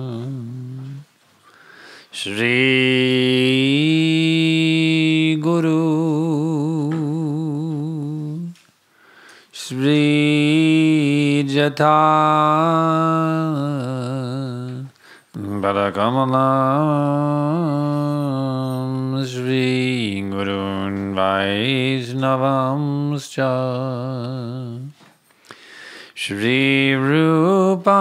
Vandeham Shri Guru Shri Jata Bharakamalam Shri Gurun Vaishnavamscha Shri Rupa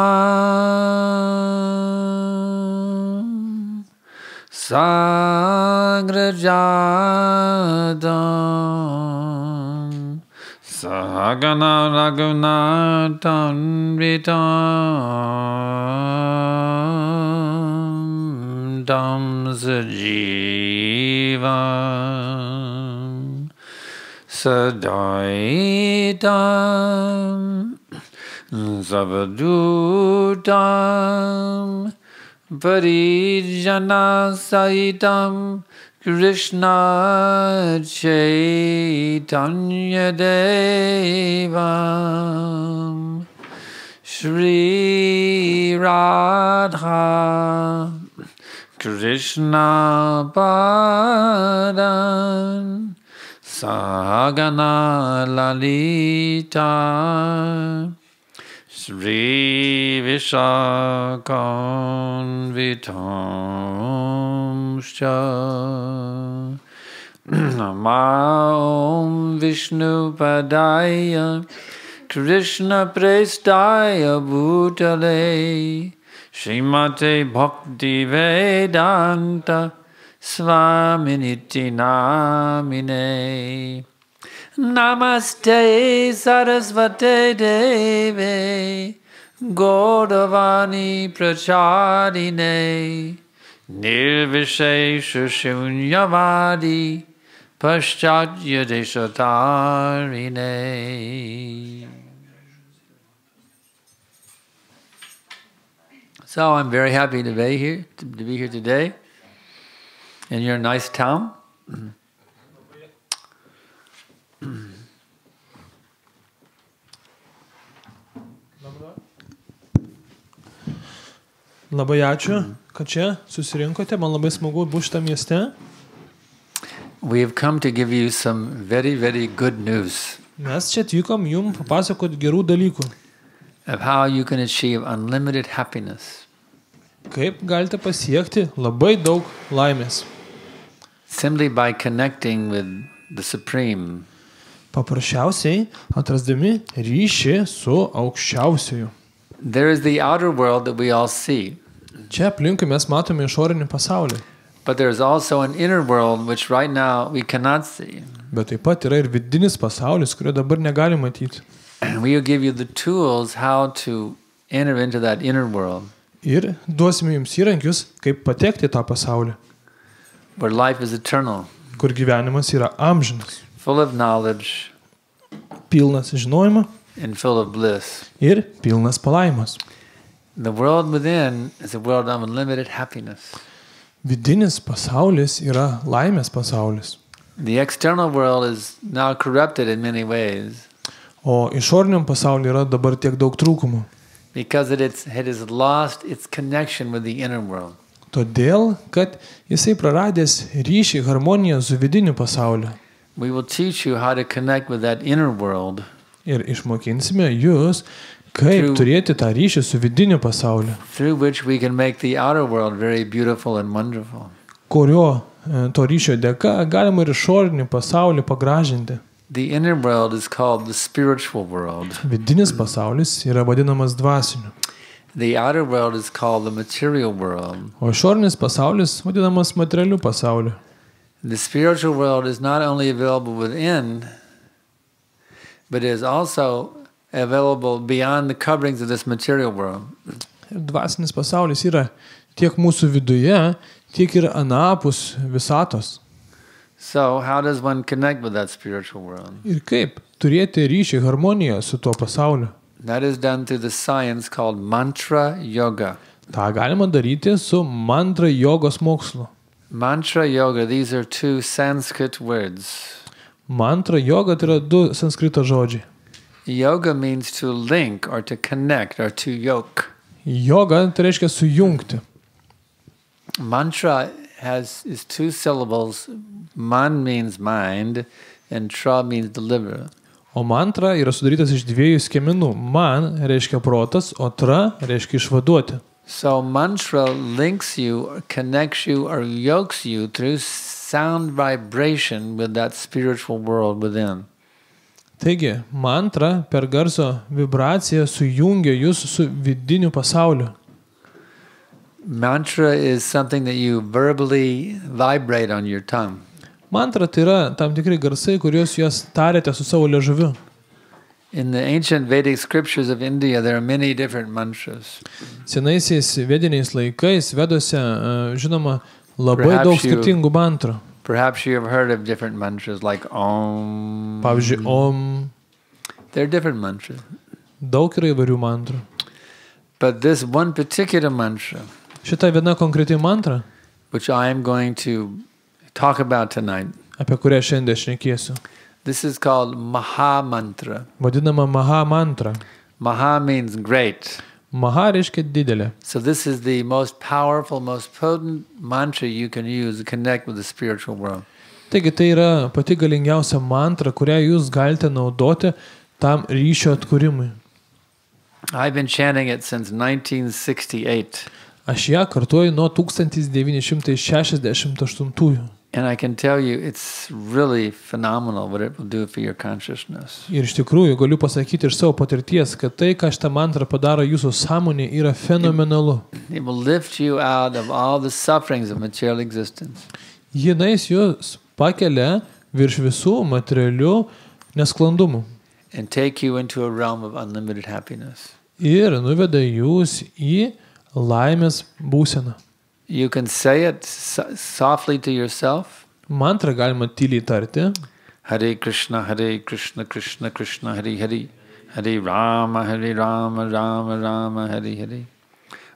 Sagrajatam Sahagana Raghunathan Vitam Tam Sajivam Sadaitam Savadutam Parijana Saitam Krishna Chaitanya Devam Shri Radha Krishna Padan Sahagana Lalita Shri Vishakam Vitamscha Namo Vishnu Padaya Krishna Prestaya Bhutale Srimate Bhakti Vedanta Swaminiti Namine Namaste Sarasvate Deve Gaudavani Prachadine Nirvishesha Shunyavadi Paschatya Deshatarine. So I'm very happy to be here today in your nice town. Labai ačiū, kad čia susirinkote. Man labai smagu būti šitame mieste. We have come to give you some very, very good news Mes čia atvykom jums papasakoti gerų dalykų. of how you can achieve unlimited happiness. Kaip galite pasiekti labai daug laimės. Simply by connecting with the Supreme. Paprasčiausiai atrasdami ryšį su aukščiausiuoju. There is the outer world that we all see. Čia aplinkui mes matome išorinį pasaulį. But there is also an inner world which right now we cannot see. Bet taip pat yra ir vidinis pasaulis, kurio dabar negali matyti. And we will give you the tools how to enter into that inner world. Ir duosime jums įrankius, kaip patekti į tą pasaulį, Where life is eternal, kur gyvenimas yra amžinas, full of knowledge pilnas žinojimo and full of bliss. ir pilnas palaimos. The world within is a world of unlimited happiness. Vidinis pasaulis yra laimės pasaulis, The external world is now corrupted in many ways o išoriniam pasauliu yra dabar tiek daug trūkumų. because it has lost its connection with the inner world. Todėl, kad jisai praradęs ryšį, harmoniją su vidiniu pasauliu. We will teach you how to connect with that inner world Ir išmokinsime jūs, kaip turėti tą ryšį su vidiniu pasauliu, through which we can make the outer world very beautiful and wonderful. kurio to ryšio dėka galima ir išorinį pasaulį pagražinti. The inner world is called the spiritual world. Vidinis pasaulis yra vadinamas dvasiniu, The outer world is called the material world. o išorinis pasaulis vadinamas materialiu pasauliu. The spiritual world is not only available within, but is also available beyond the coverings of this material world. Ir dvasinis pasaulis yra tiek mūsų viduje, tiek ir anapus visatos. So how does one connect with that spiritual world? Ir kaip turėti ryšį, harmoniją su tuo pasauliu. That is done through the science called mantra yoga. Ta galima daryti su mantra jogos mokslu. Mantra yoga, these are two Sanskrit words. Mantra joga tai yra du sanskrito žodžiai. Yoga means to link or to connect or to yoke. Joga tai reiškia sujungti. Mantra is 2 syllables. Man means mind and tra means deliver. O mantra yra sudarytas iš 2 skiemenų. Man reiškia protas, o tra reiškia išvaduoti. So mantra links you, connects you, or yokes you through sound vibration with that spiritual world within. Taigi, mantra per garso vibraciją sujungia jūs su vidiniu pasauliu. Mantra is something that you verbally vibrate on your tongue. Mantra tai yra tam tikri garsai, kuriuos jūs tariate su savo liežuviu. In the ancient Vedic scriptures of India, there are many different mantras. Senaisiais vediniais laikais Veduose, žinoma, labai daug skirtingų mantrų. Perhaps you have heard of different mantras like Om. Pavyzdžiui, Om. They're different mantras. Daug yra įvairių mantrų. But this one particular mantra, Šita viena konkreti mantra, which I am going to talk about tonight, apie kurią šiandien šnekėsiu, this is called Maha Mantra. vadinama Maha mantra. Maha means great. Maha reiškia didelė. So this is the most powerful, most potent mantra you can use to connect with the spiritual world. Taigi tai yra pati galingiausia mantra, kurią jūs galite naudoti tam ryšio atkūrimui. I've been chanting it since 1968. Aš ją kartuoju nuo 1968. And I can tell you it's really phenomenal what it will do for your consciousness. Ir iš tikrųjų galiu pasakyti iš savo patirties, kad tai, ką šitą mantrą padaro jūsų sąmonė, yra fenomenalu. It will lift you out of all the sufferings of material existence. Jinais jūs pakelia virš visų materialių nesklandumų. And take you into a realm of unlimited happiness. Ir nuveda jūs į laimės būseną. You can say it softly to yourself. Mantrą galima tyliai tarti. Hare Krishna, Krishna Krishna, Hare Hare. Hare Rama, Rama Rama, Hare Hare.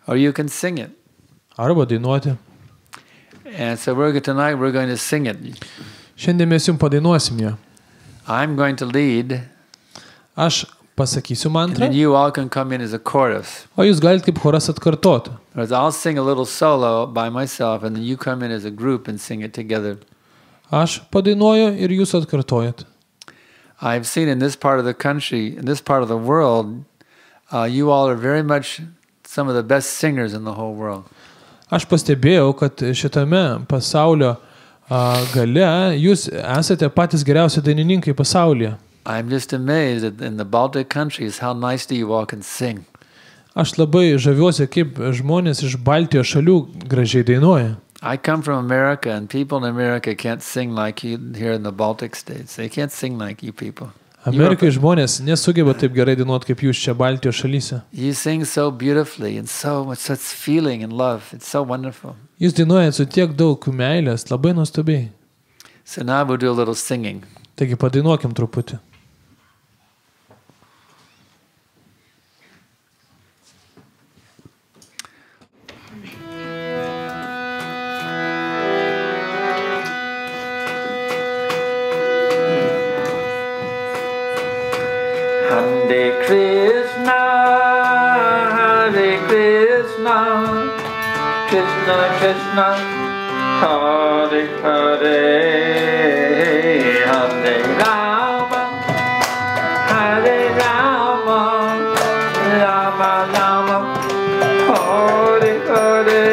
Or you can sing it. Arba dainuoti. And so tonight we're going to sing it. Šiandien mes jums padainuosim ją. I'm going to lead. Aš pasakysiu And mantrą, then you all can come in as a chorus. o jūs galite kaip choras atkartoti. Whereas I'll sing a little solo by myself and then you come in as a group and sing it together. Aš padainuoju ir jūs atkartojat. I've seen in this part of the country, in this part of the world, you all are very much some of the best singers in the whole world. Aš pastebėjau, kad šitame pasaulio gale jūs esate patys geriausi dainininkai pasaulyje. I'm just amazed that in the Baltic countries how nicely you all can sing. Aš labai žaviuosi, kaip žmonės iš Baltijos šalių gražiai dainuoja. I come from America and people in America can't sing like you here in the Baltic states. They can't sing like you people. Amerikai žmonės nesugeba taip gerai dainuoti kaip jūs čia Baltijos šalyse. You sing so beautifully and so much such feeling and love. It's so wonderful. Jūs dainuojate su tiek daug meilės, labai nuostabiai. So now we'll do a little singing. Taigi padainuokim truputį. Hare Krishna, Krishna Krishna, Hare Hare, Hare Rama, Rama Rama, Hare Hare.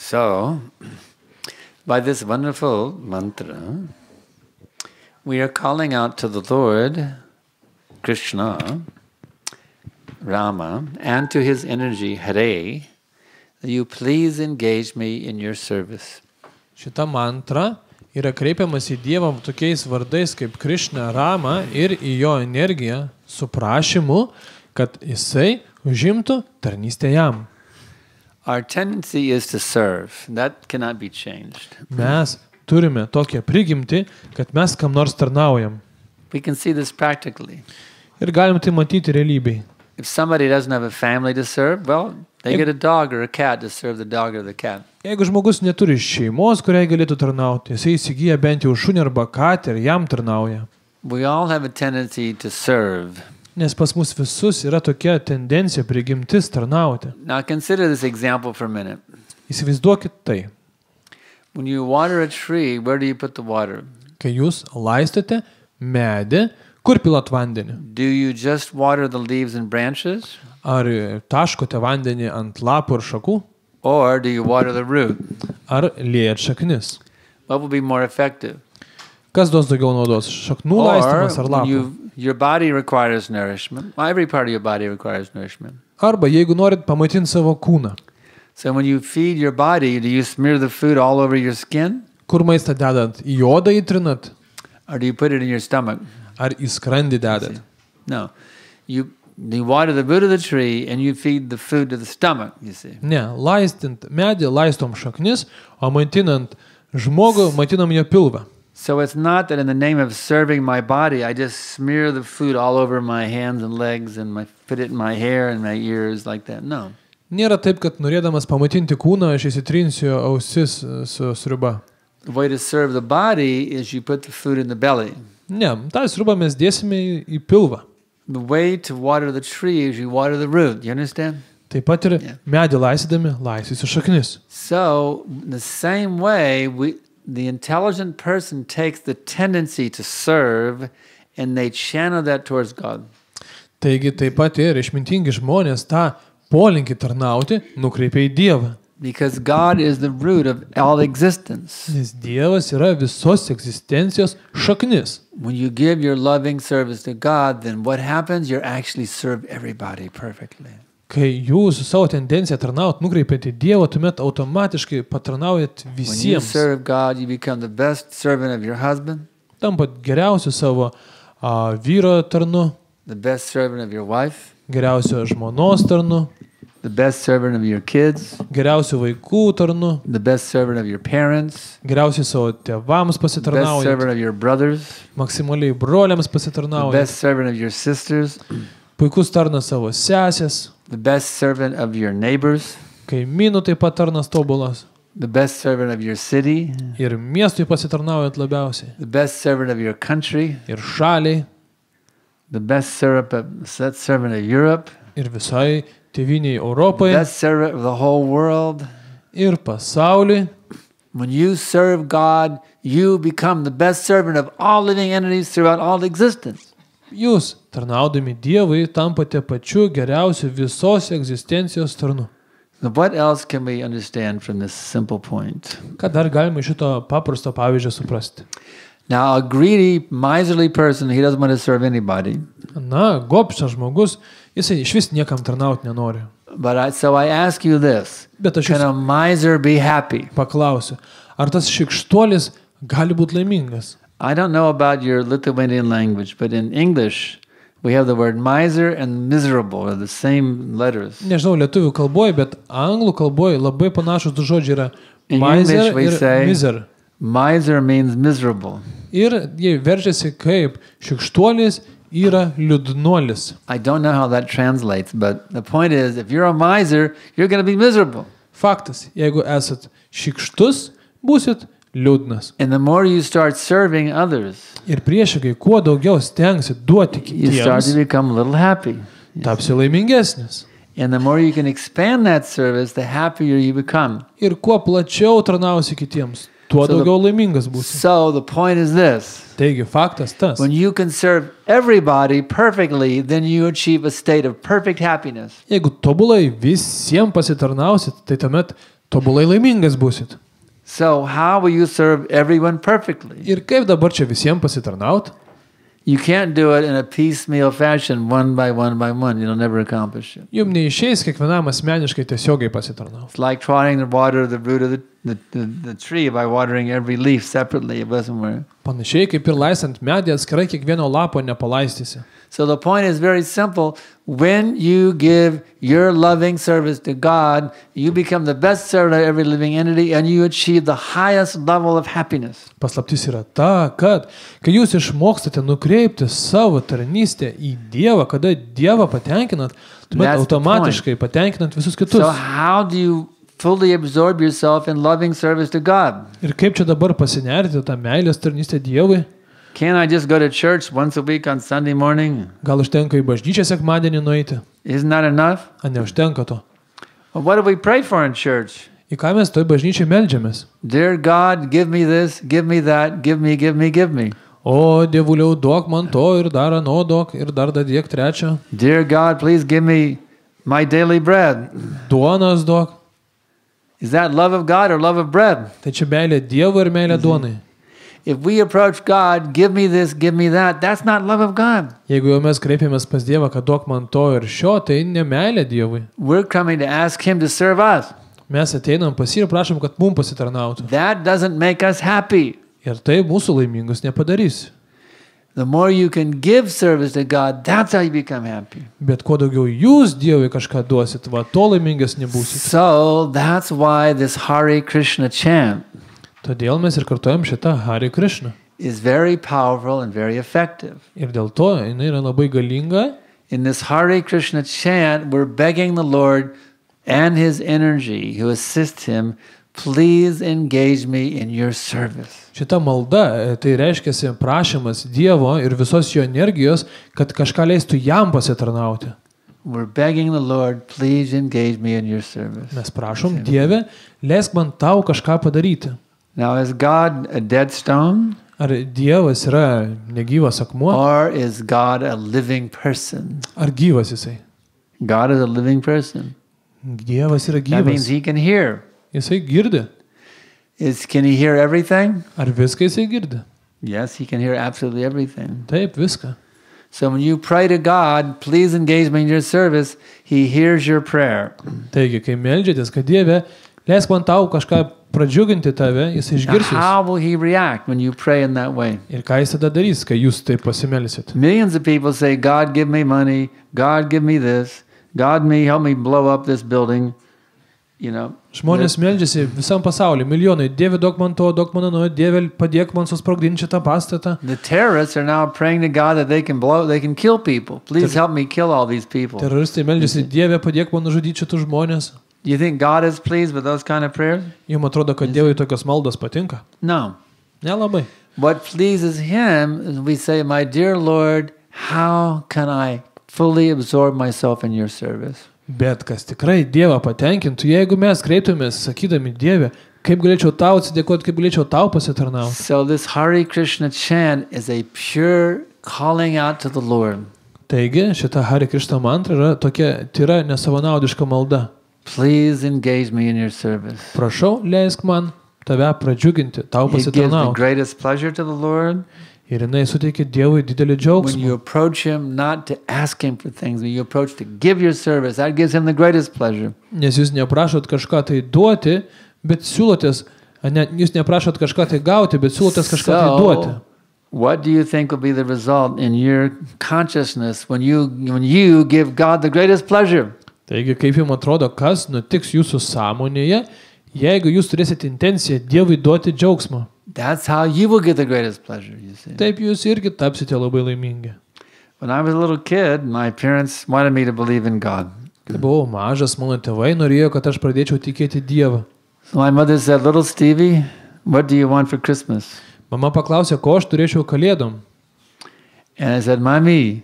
So, by this wonderful mantra, we are calling out to the Lord, Krishna, Rama, and to his energy, Hare, that you please engage me in your service. Šita mantra yra kreipiamas į Dievą tokiais vardais kaip Krishna, Rama ir į jo energiją su prašymu, kad jisai užimtų tarnystę jam. Our tendency is to serve. That cannot be changed. Mes turime tokią prigimtį, kad mes kam nors tarnaujam. We can see this practically. Ir galim tai matyti realybėj. If somebody doesn't have a family to serve, well, they get a dog or a cat to serve the dog or the cat. Jeigu žmogus neturi šeimos, kuriai galėtų tarnauti, jisai įsigyja bent jau šunį arba katę ir jam tarnauja. We all have a tendency to serve. Nes pas mus visus yra tokia tendencija, prigimtis tarnauti. Now consider this example for a minute. Įsivaizduokit tai. When you water a tree, where do you put the water? Kai jūs laistote medį, kur pilat vandenį? Do you just water the leaves and branches? Ar taškote vandenį ant lapų ir šakų? Or do you water the root? Ar liejat šaknis? What will be more effective? Kas duos daugiau naudos? Šaknų laistymas ar lapų? Your body requires nourishment. Every part of your body requires nourishment. Arba jeigu norit pamaitinti savo kūną. So when you feed your body, do you smear the food all over your skin? Kur maistą dedat? Į odą įtrinat? Or do you put it in your stomach? Ar į skrandį dedat? No. You water the root of the tree and you feed the food to the stomach, you see. Ne, laistint medį, laistom šaknis, o maitinant žmogų, maitinam jo pilvą. So it's not that in the name of serving my body, I just smear the food all over my hands and legs and put it in my hair and my ears like that. No. Nėra taip, kad norėdamas pamaitinti kūną, aš įsitrinsiu ausis su sriuba. The way to serve the body is you put the food in the belly. Ne, tą sriubą mes dėsime į pilvą. The way to water the tree is you water the root. You understand? Taip pat ir medį laistydami, laistysiu šaknis. So, the same way, the intelligent person takes the tendency to serve and they channel that towards God. Taigi taip pat ir išmintingi žmonės tą polinkį tarnauti nukreipia į Dievą. Because God is the root of all existence. Nes Dievas yra visos egzistencijos šaknis. When you give your loving service to God, then what happens? You actually serve everybody perfectly. Kai jūs su savo tendencija tarnaut nukreipiate į Dievą, tuomet automatiškai patarnaujat visiems. When you serve God, you become the best servant of your husband. Tampat geriausiu savo vyro tarnu. The best servant of your wife. Geriausio žmonos tarnu. The best servant of your kids. Geriausių vaikų tarnu. The best servant of your parents. Geriausiai savo tėvams pasitarnaujat. The best servant of your brothers. Maksimaliai broliams pasitarnaujat. The best servant of your sisters. Puikus tarnas savo sesės. The best servant of your neighbors. Kaimynų taip pat tarnas tobulas. The best servant of your city. Ir miestui pasitarnaujat labiausiai. The best servant of your country. Ir šaliai. The best servant of Europe. Ir visai tėviniai Europai. The best servant of the whole world. Ir pasauliui. When you serve God, you become the best servant of all living entities throughout all existence. Jūs, tarnaudami Dievui, tampate pačiu geriausiu visos egzistencijos tarnu. So what else can we understand from this simple point? Ką dar galima iš šito paprasto pavyzdžio suprasti? Now, a greedy, miserly person, he doesn't want to serve anybody. Na, gobšas žmogus, jisai iš vis niekam tarnauti nenori. So I ask you this, can a miser be happy? Paklausiu, ar tas šykštuolis gali būti laimingas? I don't know about your Lithuanian language, but in English, we have the word miser and miserable, are the same letters. Nežinau lietuvių kalboje, bet anglų kalboje labai panašus du žodžiai yra miser ir miser. Miser means miserable. Ir jie verčiasi kaip šykštuolis yra liūdnuolis. I don't know how that translates, but the point is, if you're a miser, you're going to be miserable. Faktas, jeigu esat šykštus, būsit liūdnas. And the more you start serving others, ir priešingai, kuo daugiau stengsit duoti kitiems, you start to become a little happy. Tapsi laimingesnis. And the more you can expand that service, the happier you become. Ir kuo plačiau tarnausi kitiems, tuo daugiau laimingas būsi. So the point is this. Taigi faktas tas. When you can serve everybody perfectly, then you achieve a state of perfect happiness. Jeigu tobulai visiems pasitarnausit, tai tuomet tobulai laimingas būsit. So how will you serve everyone perfectly? Ir kaip dabar čia visiems pasitarnaut? You can't do it in a piecemeal fashion, one by one by one. You'll never accomplish it. Jums neišeis kiekvienam asmeniškai tiesiogiai pasitarnaut. It's like trying to water the root of the tree by watering every leaf separately. It doesn't work. Panašiai kaip ir laistant medį, atskirai kiekvieno lapo nepalaistysi. So the point is very simple. When you give your loving service to God, you become the best servant of every living entity and you achieve the highest level of happiness. Paslaptis yra ta, kad kai jūs išmokstate nukreipti savo tarnystę į Dievą, kada Dievą patenkinat, tuomet automatiškai patenkinat visus kitus. So how do you fully absorb yourself in loving service to God? Ir kaip čia dabar pasinerti tą meilės tarnystę Dievui? Can't I just go to church once a week on Sunday morning? Gal užtenka į bažnyčią sekmadienį nueiti? Isn't that enough? Ar neužtenka to? Well, what do we pray for in church? Į ką mes toj bažnyčiai meldžiamės? Dear God, give me this, give me that, give me, give me, give me. O, Dievuliau, duok man to ir dar ano duok ir dar dadėk trečią. Dear God, please give me my daily bread. Duonas duok. Is that love of God or love of bread? Tai čia meilė Dievui ir meilė duonai. If we approach God, give me this, give me that, that's not love of God. Jeigu jau mes kreipiamės pas Dievą, kad duok man to ir šio, tai ne meilė Dievui. We're coming to ask Him to serve us. Mes ateinam pas jį ir prašom, kad mums pasitarnautų. That doesn't make us happy. Ir tai mūsų laimingus nepadarys. The more you can give service to God, that's how you become happy. Bet kuo daugiau jūs Dievui kažką duosit, va, to laimingas nebūsit. So that's why this Hare Krishna chant Todėl mes ir kartuojam šitą Hare Krishna. is very powerful and very effective. Ir dėl to jinai yra labai galinga. In this Hare Krishna chant, we're begging the Lord and His energy who assists Him, please engage me in your service. Šita malda, tai reiškia prašymas Dievo ir visos jo energijos, kad kažką leistų jam pasitarnauti. We're begging the Lord, please engage me in your service. Mes prašom, Dieve, leisk man tau kažką padaryti. Now, is God a dead stone? Ar Dievas yra negyvas akmuo, Or is God a living person? ar gyvas jisai? God is a living person. Dievas yra That means gyvas. He can hear. Jisai girdi. Can He hear everything? Ar viską jisai girdi? Yes, He can hear absolutely everything. Taip, viską. So when you pray to God, please engage me in your service, He hears your prayer. Taigi, kai meldžiatės, kad Dieve, leisk man tau kažką pradžiuginti tave, jis Now, išgirs jūs. how will He react when you pray in that way? Ir ką jis tada darys, kai jūs taip pasimelsit? Millions of people say, God, give me money. God, give me this. God, help me blow up this building. You know. Žmonės meldžiasi visam pasauliu, milijonai. Dieve, duok man to, duok man ano, Dieve, padėk man susprogdinti šitą pastatą. The terrorists are now praying to God that they can kill people. Please help me kill all these people. Do Teroristai meldžiasi, Dieve, padėk man nužudyti šitus žmonės. you think God is pleased with those kind of prayers? Jums atrodo, kad Dievui tokios maldos patinka? No. Nelabai. What pleases Him is we say, my dear Lord, how can I fully absorb myself in your service? Bet kas tikrai Dievą patenkintų, jeigu mes kreiptumės, sakydami, Dieve, kaip galėčiau tau atsidėkoti, kaip galėčiau tau pasitarnauti. So this Hare Krishna chant is a pure calling out to the Lord. Taigi, šita Hare Krishna mantra yra tokia tyra nesavanaudiška malda. Please engage me in your service. Prašau, leisk man tave pradžiuginti, tau It gives the pasitarnauti. greatest pleasure to the Lord Ir jinai suteikia Dievui didelį when you džiaugsmą. approach Him not to ask Him for things, when you approach to give your service. That gives Him the greatest pleasure. Nes jūs neprašot kažką tai duoti, bet siūlotės, jūs neprašot kažką tai gauti, bet siūlotės kažką tai duoti. So, what do you think will be the result in your consciousness when you give God the greatest pleasure? Taigi, kaip jums atrodo, kas nutiks jūsų sąmonėje, jeigu jūs turėsite intenciją Dievui duoti džiaugsmą? That's how you will get the greatest pleasure, you see. Taip jūs irgi tapsite labai laimingi. When I was a little kid, my parents wanted me to believe in God. Kai buvau mažas, mano tėvai norėjo, kad aš pradėčiau tikėti Dievą. So my mother said, little Stevie, what do you want for Christmas? Mama paklausė, ko aš turėčiau kalėdom. And I said, Mommy,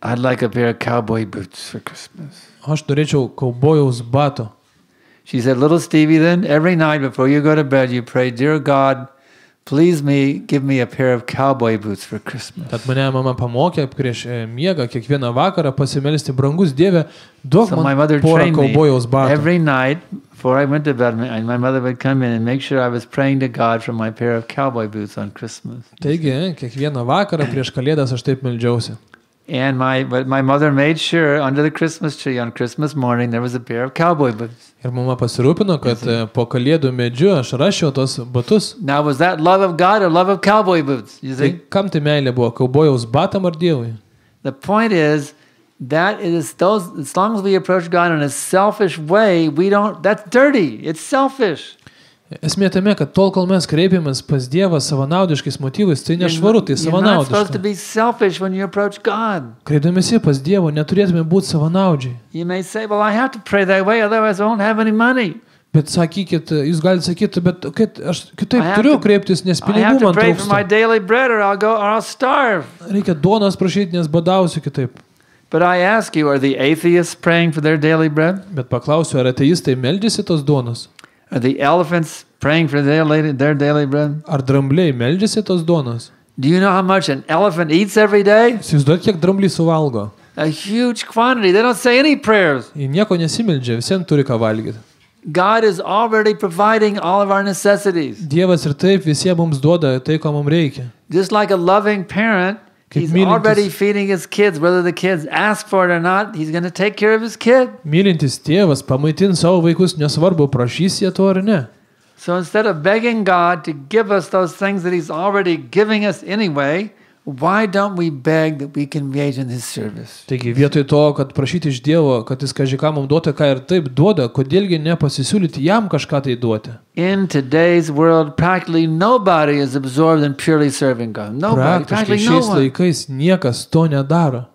I'd like a pair of cowboy boots for Christmas. Aš turėčiau kaubojaus bato. She said, little Stevie, then every night before you go to bed, you pray, dear God, please give me a pair of cowboy boots for Christmas. Tad mane mama pamokė prieš miegą kiekvieną vakarą pasimelsti, brangus Dieve, duok So my man mother porą trained me kaubojaus batų. every night Before I went to bed, my mother would come in and make sure I was praying to God for my pair of cowboy boots on Christmas. Taigi, kiekvieną vakarą prieš Kalėdas aš taip meldžiausi. And my mother made sure under the Christmas tree on Christmas morning there was a pair of cowboy boots. Ir mama pasirūpino, kad po Kalėdų medžiu aš rašiau tos batus. Now was that love of God or love of cowboy boots? You Tai see? kam tai meilė buvo, kaubojaus batam ar Dievui? The point is that it is those, as long as we approach God in a selfish way, that's dirty. It's selfish. Esmė tame, kad tol, kol mes kreipiamės pas Dievą savanaudiškais motyvais, tai nešvaru, tai You're not supposed to savanaudiška. be selfish when you approach God. Kreipdamėsi pas Dievą neturėtume būti savanaudžiai. You may say, well, I have to pray that way, otherwise I won't have any money. Bet sakykit, jūs galite sakyti, bet aš kitaip I have turiu to- kreiptis, nes I pinigų have to man pray for my trūksta. daily bread or I'll starve. Reikia duonos prašyti, nes badausiu kitaip. But I ask you, are the atheists praying for their daily bread? Bet paklausiu, ar ateistai meldžiasi tos duonos? Are the elephants praying for their daily bread? Ar drambliai meldžiasi tos duonos? Do you know how much an elephant eats every day? Įsivaizduok, kiek dramblys suvalgo. A huge quantity. They don't say any prayers. Jie nieko nesimeldžia, visiems turi ką valgyti. God is already providing all of our necessities. Dievas ir taip visiems mums duoda tai, ko mums reikia. Just like a loving parent, Kaip he's mylintis- already feeding his kids, whether the kids ask for it or not, he's going to take care of his kid. Mylintis tėvas pamaitins savo vaikus, nesvarbu, prašys jie to ar ne. So instead of begging God to give us those things that he's already giving us anyway, why don't we beg that we can engage in his service? Taigi vietoj to, kad prašyti iš Dievo, kad jis kažką mums duoda, ką ir taip duoda, kodėlgi nepasisiūlyti jam kažką tai duoti. In today's world, practically nobody is absorbed in purely serving God. Nobody, Praktiškai practically no šiais one. laikais niekas to nedaro.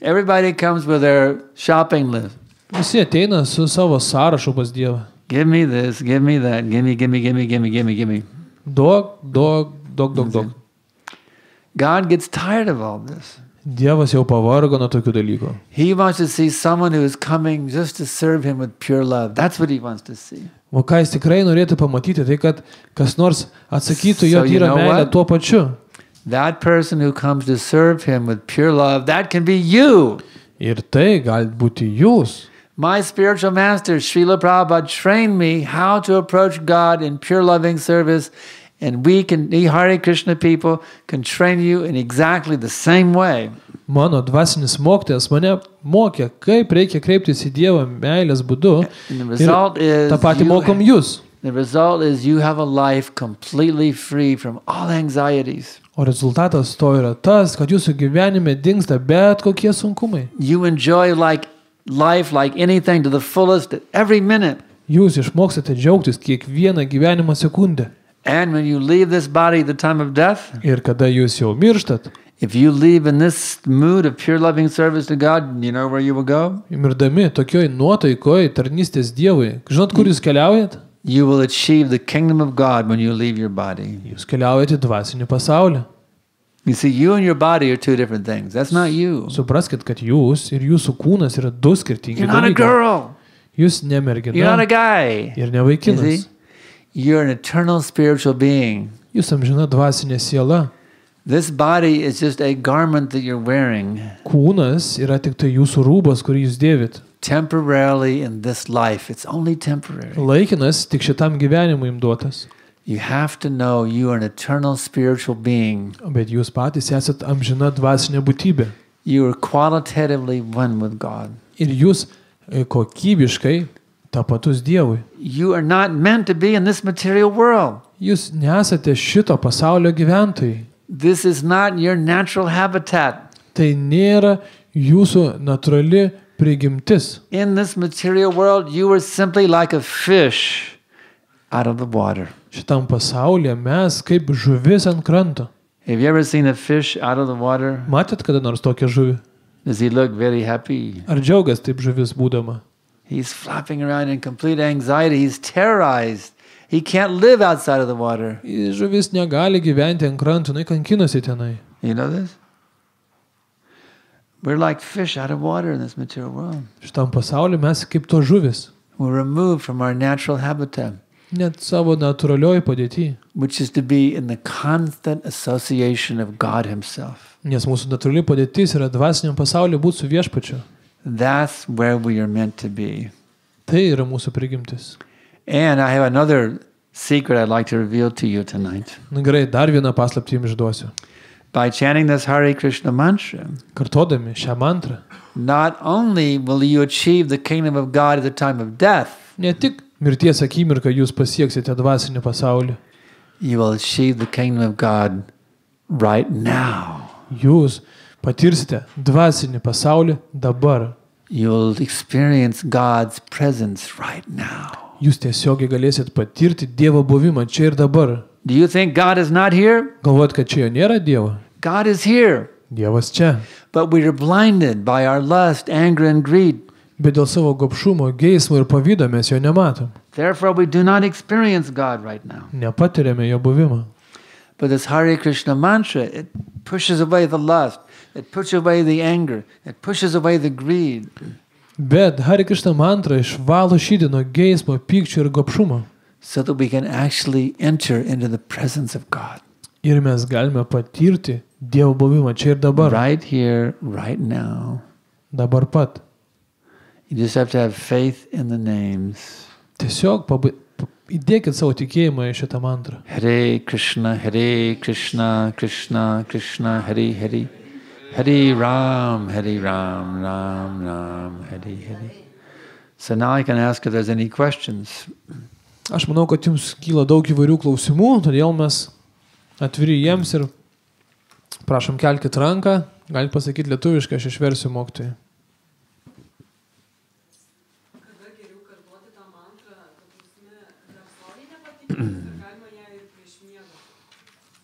Everybody comes with their shopping list. Visi ateina su savo sąrašu pas Dievą. Give me this, give me that, give me. Daug. God gets tired of all this. Dievas jau pavargo nuo tokių dalykų. He wants to see someone who is coming just to serve him with pure love. That's what he wants to see. O ką jis tikrai norėtų pamatyti, tai kad kas nors atsakytų jo So you tyrą know meilę what? tuo pačiu. That person who comes to serve him with pure love, that can be you. Ir tai gali būti jūs. My spiritual master, Srila Prabhupada, trained me how to approach God in pure loving service, and we Hare Krishna people, can train you in exactly the same way. Mano dvasinis mokytojas mane mokė, kaip reikia kreiptis į Dievą meilės būdu. And the Ir result is tą patį mokom jūs. you have a life completely free from all anxieties. O rezultatas to yra tas, kad jūsų gyvenime dingsta bet kokie sunkumai. You enjoy life like anything to the fullest at every minute. Jūs išmokstate džiaugtis kiekvieną gyvenimo sekundę. And when you leave this body at the time of death, Ir kada jūs jau mirštat, if you leave in this mood of pure loving service to God, you know where you will go? mirdami tokioj nuotaikoj tarnystės Dievui, žinot, kur jūs keliaujat? You will achieve the kingdom of God when you leave your body. Jūs keliaujate į dvasinį pasaulį. You see, you and your body are two different things. That's not you. Supraskit, kad jūs ir jūsų kūnas yra du skirtingi You're not a dalykai. girl. Jūs ne mergina You're not a guy. ir ne You vaikinas. see? You're an eternal spiritual being. Jūs amžina dvasinė siela. This body is just a garment that you're wearing Kūnas yra tik tai jūsų rūbas, kurį jūs dėvit. temporarily in this life. It's only temporary. Laikinas tik šitam gyvenimui jums duotas. You have to know you are an eternal spiritual being. Bet jūs patys esat amžina dvasinė būtybė. You are qualitatively one with God. Ir jūs kokybiškai tapatus Dievui. You are not meant to be in this material world. Jūs nesate šito pasaulio gyventojai. This is not your natural habitat. Tai nėra jūsų natūrali prigimtis. In this material world, you are simply like a fish out of the water. Šitam pasaulyje mes kaip žuvis ant kranto. Have you ever seen a fish out of the water? Matėt kada nors tokią žuvį? Does he look very happy? Ar džiaugas taip žuvis būdama? He's flopping around in complete anxiety. He's terrorized. He can't live outside of the water. Žuvis negali gyventi ant kranto, jinai kankinasi tenai. You know this? We're like fish out of water in this material world. Šitam pasaulyje mes kaip to žuvis. We're removed from our natural habitat, Net savo natūralioj padėty. which is to be in the constant association of God himself. Nes mūsų natūrali padėtis yra dvasiniam pasaulyje būti su viešpačiu. That's where we are meant to be. Tai yra mūsų prigimtis. And I have another secret I'd like to reveal to you tonight. Na gerai, dar vieną paslaptį jums išduosiu. By chanting this Hare Krishna mantra, Kartodami šią mantrą, not only will you achieve the kingdom of God at the time of death, ne tik mirties akimirką jūs pasieksite dvasinį pasaulį, you will achieve the kingdom of God right now. jūs patirsite dvasinį pasaulį dabar. You'll experience God's presence right now. Jūs tiesiogiai galėsit patirti Dievo buvimą čia ir dabar. Do you think God is not here? Galvojat, kad čia jo nėra Dievo? God is here. Dievas čia. But we are blinded by our lust, anger, and greed. Bet dėl savo gobšumo, geismo ir pavydo mes jo nematom. Therefore, we do not experience God right now. Nepatiriame jo buvimą. But this Hare Krishna mantra, it pushes away the lust, it pushes away the anger, it pushes away the greed. Bet Hare Krishna mantra išvalo širdį nuo geismo, pykčio ir gobšumo. So that we can actually enter into the presence of God. Ir mes galime patirti Dievo buvimą čia ir dabar. Right here, right now. Dabar pat. You just have to have faith in the names. Tiesiog įdėkit savo tikėjimą į šitą mantrą. Hare Krishna, Krishna Krishna, Hare Hare. Hare Ram, Ram Ram, Hare Hare. So now I can ask if there's any questions. Aš manau, kad jums kyla daug įvairių klausimų, todėl mes atviri jiems ir prašom kelkit ranką, galite pasakyti lietuviškai, aš išversiu mokytojui. Kada geriau kartoti tą mantrą, kad prasme, dar saulė nepatikės, ar galima ją ir prieš miegą?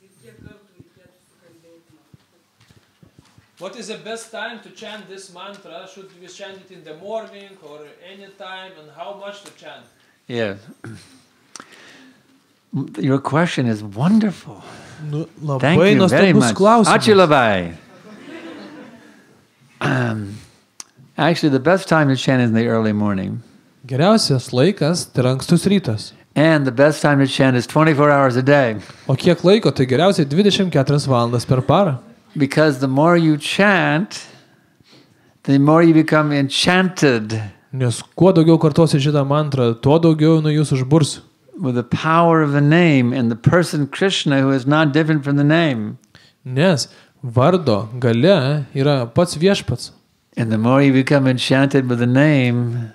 Ir kiek kartų reikėtų sukalbėti? What is the best time to chant this mantra? Should we chant it in the morning or any time, and how much to chant? Yeah. Your question is wonderful. Nu, Thank labai you very nuostabus much. klausimas. Ačiū labai. Actually, the best time to chant is in the early morning. Geriausias laikas tai ankstus rytas. And the best time to chant is 24 hours a day. O kiek laiko, tai geriausiai 24 valandas per parą. Because the more you chant, the more you become enchanted Nes kuo daugiau kartosi šitą mantrą, tuo daugiau nuo jūsų užbursiu. with the power of the name and the person Krishna who is not different from the name. Nes vardo gale yra pats viešpats. And the more you become enchanted with the name,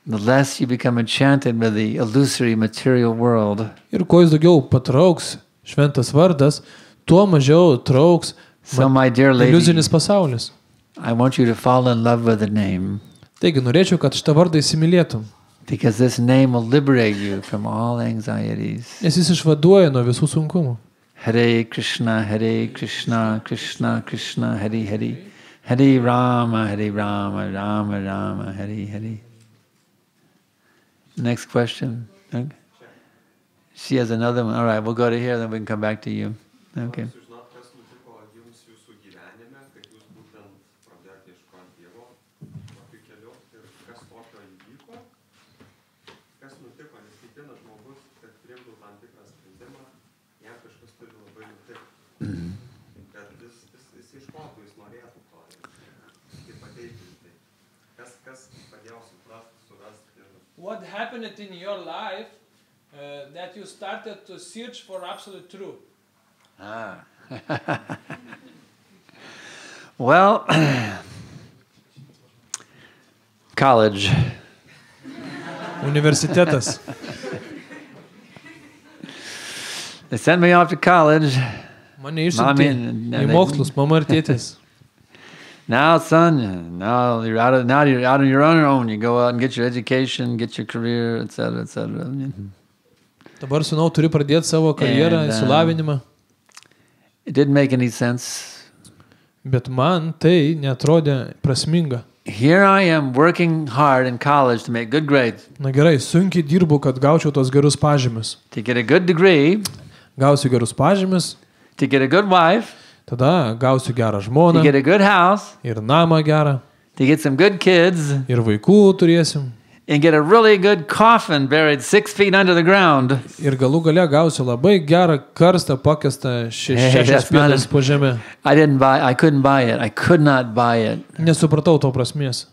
the less you become enchanted with the illusory material world. Ir kuo jis daugiau patrauks šventas vardas, tuo mažiau trauks So my dear lady, iliuzinis pasaulis. I want you to fall in love with the name, Taigi norėčiau, kad šitą vardą įsimylėtum, because this name will liberate you from all anxieties. nes jis išvaduoja nuo visų sunkumų. Hare Krishna, Krishna Krishna, Hare Hare. Hare Rama, Rama Rama, Hare Hare. Next question. Okay. She has another one. All right, we'll go to here, then we can come back to you. Okay. What happened in your life that you started to search for absolute truth? Ah. Well, college. Universitetas. They sent me off to college. Mane išsiuntė į mokslus, mama ir tėtis. Now, son, now you're out on your own. You go out and get your education, get your career, etc., etc. Dabar, sūnau, turi pradėti savo karjerą, išsilavinimą. It didn't make any sense. Bet man tai neatrodė prasminga. Here I am working hard in college to make good grades. Na gerai, sunkiai dirbu, kad gaučiau tos gerus pažymius. To get a good degree. Gausiu gerus pažymius. To get a good wife. Tada gausiu gerą žmoną. To get a good house. Ir namą gerą. To get some good kids. Ir vaikų turėsim. And get a really good coffin buried 6 feet under the ground. Ir galų gale gausiu labai gerą karstą pakastą 6 pėdas po žemę. I couldn't buy it. I could not buy it. Nesupratau to prasmės.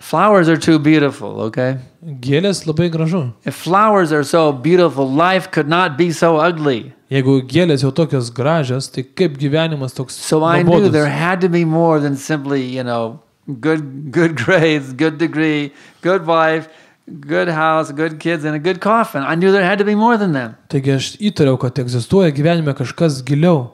Flowers are too beautiful, okay? Gėlės labai gražu. If flowers are so beautiful, life could not be so ugly. Jeigu gėlės jau tokios gražios, tai kaip gyvenimas toks So I knew there nuobodus. had to be more than simply, good grades, good degree, good wife, good house, good kids, and a good coffin. I knew there had to be more than that. Taigi aš įtariau, kad egzistuoja gyvenime kažkas giliau.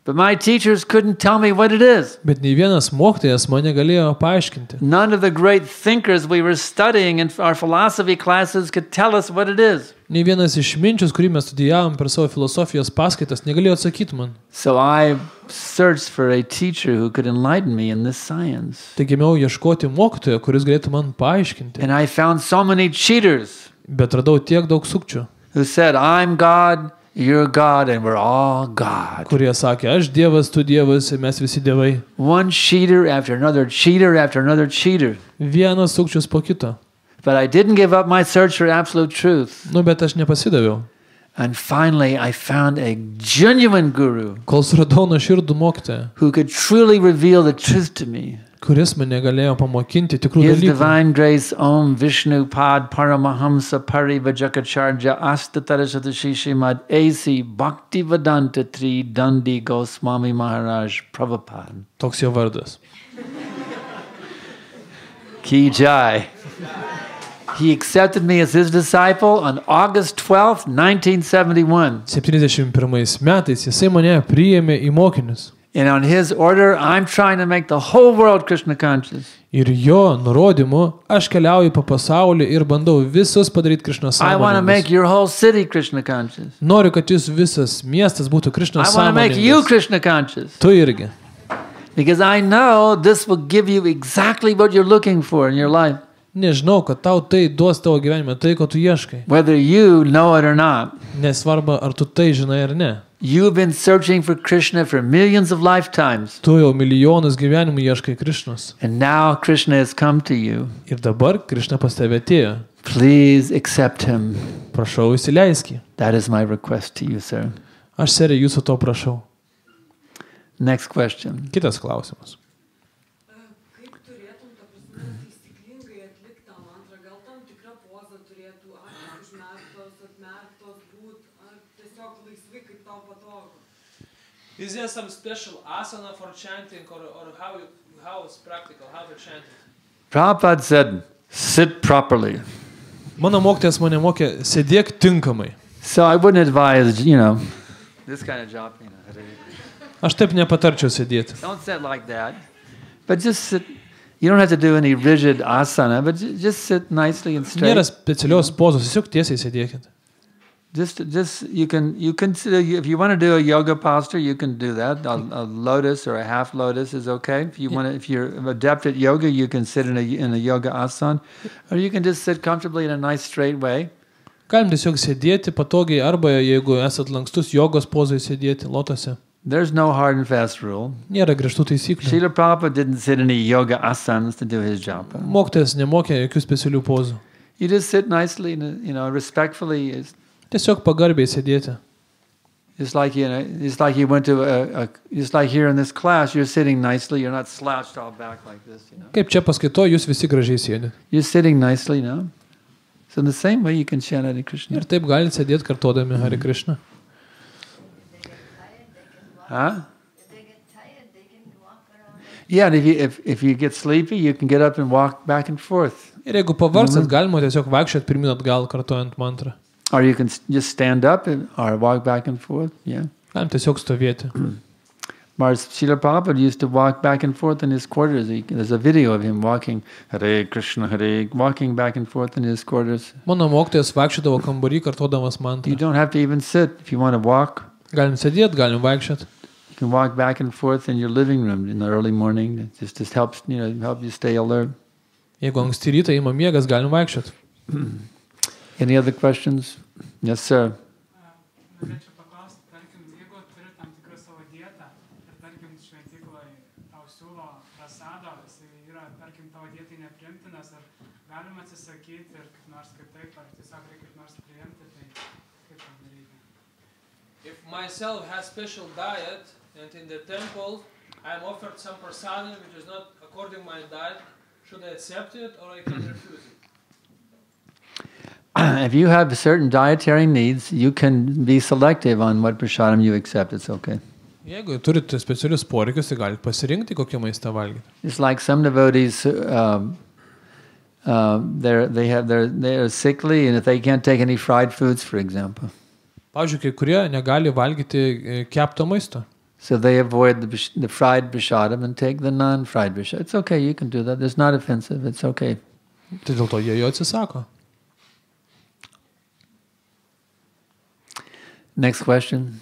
But my teachers couldn't tell me what it is. Bet nei vienas mokytojas man negalėjo paaiškinti. None of the great thinkers we were studying in our philosophy classes could tell us what it is. Nei vienas išminčius, kurį mes studijavom per savo filosofijos paskaitas, negalėjo atsakyti man. So I searched for a teacher who could enlighten me in this science. Taigi ėmiau ieškoti mokytojo, kuris galėtų man paaiškinti. And I found so many cheaters Bet radau tiek daug sukčių, who said, I'm God, you're God, and we're all God. kurie sakė, aš Dievas, tu Dievas ir mes visi dievai. One cheater after another cheater after another cheater. Vienas sukčius po kito. But I didn't give up my search for absolute truth. Bet aš nepasidaviau. And finally, I found a genuine guru Kol suradau nuoširdų mokytoją, who could truly reveal the truth to me. kuris mane galėjo pamokinti tikrų His dalykų. divine grace, Om Vishnu Pad Paramahamsa Parivajakacharya Astatarashatashishi Mad A.C. Bhaktivedanta Tri Dandi Goswami Maharaj Prabhupada. Toks jo vardas. Ki Jai. He accepted me as his disciple on August 12th, 1971. 71 metais jisai mane priėmė į mokinius. And on his order, I'm trying to make the whole world Krishna conscious. Ir jo nurodymu aš keliauju po pasaulį ir bandau visus padaryti Krišnos I want to make sąmoningus. your whole city Krishna conscious. Noriu, kad jūs visas miestas būtų Krišnos I want to make you sąmoningas. Krishna conscious. Tu irgi. Because I know this will give you exactly what you're looking for in your life, Nežinau, kad tau tai duos tavo gyvenime, tai, ko tu ieškai. whether you know it or not. Nesvarba, ar tu tai žinai ar ne. You've been searching for Krishna for millions of lifetimes. Tu jau milijonus gyvenimų ieškai Krišnos. And now Krishna has come to you. Ir dabar Krišna pas tave atėjo. Please accept him. Prašau, įsileiski. That is my request to you, sir. Aš seriai jūsų to prašau. Next question. Kitas klausimas. Kaip turėtum, ta prasme, taisyklingai atlikti tą mantrą? Gal tam tikra poza turėtų, akys užmerktos, atmerktos būt, ar tiesiog laisvai, kaip tau patogu? Is there some special asana for chanting or how it's practical, how to chant it? Prabhupada said, sit properly. Mano mokytojas mane mokė, sėdėk tinkamai. So I wouldn't advise, this kind of job, Aš taip nepatarčiau sėdėti. Don't sit like that. But just sit. You don't have to do any rigid asana, but just sit nicely and straight. Nėra specialios pozos, tiesiog tiesiai sėdėkit. Just you can if you want to do a yoga posture, you can do that. A lotus or a half lotus is okay. If you're adept at yoga, you can sit in a yoga asana, or you can just sit comfortably in a nice straight way. Galim tiesiog sėdėti patogiai arba jeigu esat lankstus jogos pozai sėdėti lotose. There's no hard and fast rule. Nėra griežtų taisyklių. Srila Prabhupada didn't sit in any yoga asanas to do his japa. Mokytojas nemokė jokių specialių pozų. You just sit nicely, respectfully. Tiesiog pagarbiai sėdėti. It's like you went to just like here in this class, you're sitting nicely. You're not slouched all back like this. Kaip čia paskaito, jūs visi gražiai sėdite. You're sitting nicely, no? So in the same way, you can chant Hare Krishna. Ir taip galite sėdėti kartodami Hare Krishna. Huh? If they get tired, they can walk around. Yeah, and if you get sleepy, you can get up and walk back and forth, Ir jeigu pavargstat, galima tiesiog vaikščioti pirmin atgal kartojant mantrą. or you can just stand up or walk back and forth. Yeah. Galim tiesiog stovėti. Maharaj Srila Prabhupada used to walk back and forth in his quarters. There's a video of him walking walking back and forth in his quarters. Mano mokytojas vaikščiodavo kambarį kartodamas You mantrą. don't have to even sit if you want to walk. Galim sėdėti, galim vaikščioti. You can walk back and forth in your living room in the early morning. It just helps, help you stay alert. Jeigu anksti rytą ima miegas, galim vaikščioti. Any other questions? Yes, sir. Norėčiau paklausti, tarkim, jeigu turi tam tikrą savo dietą ir, tarkim, šventykloje tau siūlo prasado, jis yra, tarkim, tavo dietai nepriimtinas, ar galima atsisakyti ir kaip nors kitaip, ar tiesiog reikia kaip nors priimti, tai kaip tą daryti? If myself has special diet and in the temple I'm offered some prasadam which is not according my diet, Should I accept it or I can refuse it? If you have certain dietary needs, you can be selective on what prasadam you accept. It's okay. Jeigu turite specialius poreikius, tai galite pasirinkti, kokį maistą valgyti. It's like some devotees, they're sickly, and if they can't take any fried foods, for example, Pavyzdžiui, kai kurie negali valgyti kepto maisto. so they avoid the fried prasadam and take the non-fried prasadam. It's okay, you can do that. It's not offensive. It's okay. Tai dėl to jie jo atsisako. Next question.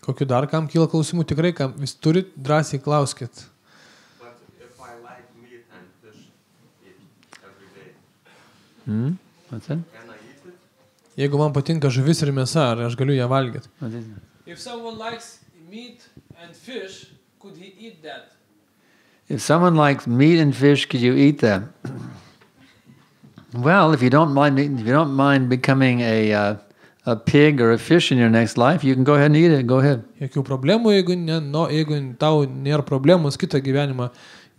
Kokiu dar kam kyla klausimų, tikrai kam vis turit, drąsiai klauskit. But if I like meat and fish every day, What's that? can I eat it? Jeigu man patinka žuvis ir mėsa, ar aš galiu ją valgyti? What is it? If someone likes meat and fish, could he eat that? If someone likes meat and fish, could you eat that? Well, if you don't mind becoming a pig or a fish in your next life, you can go ahead and eat it. Go ahead. Jokių problemų, jeigu tau nėra problemos kitą gyvenimą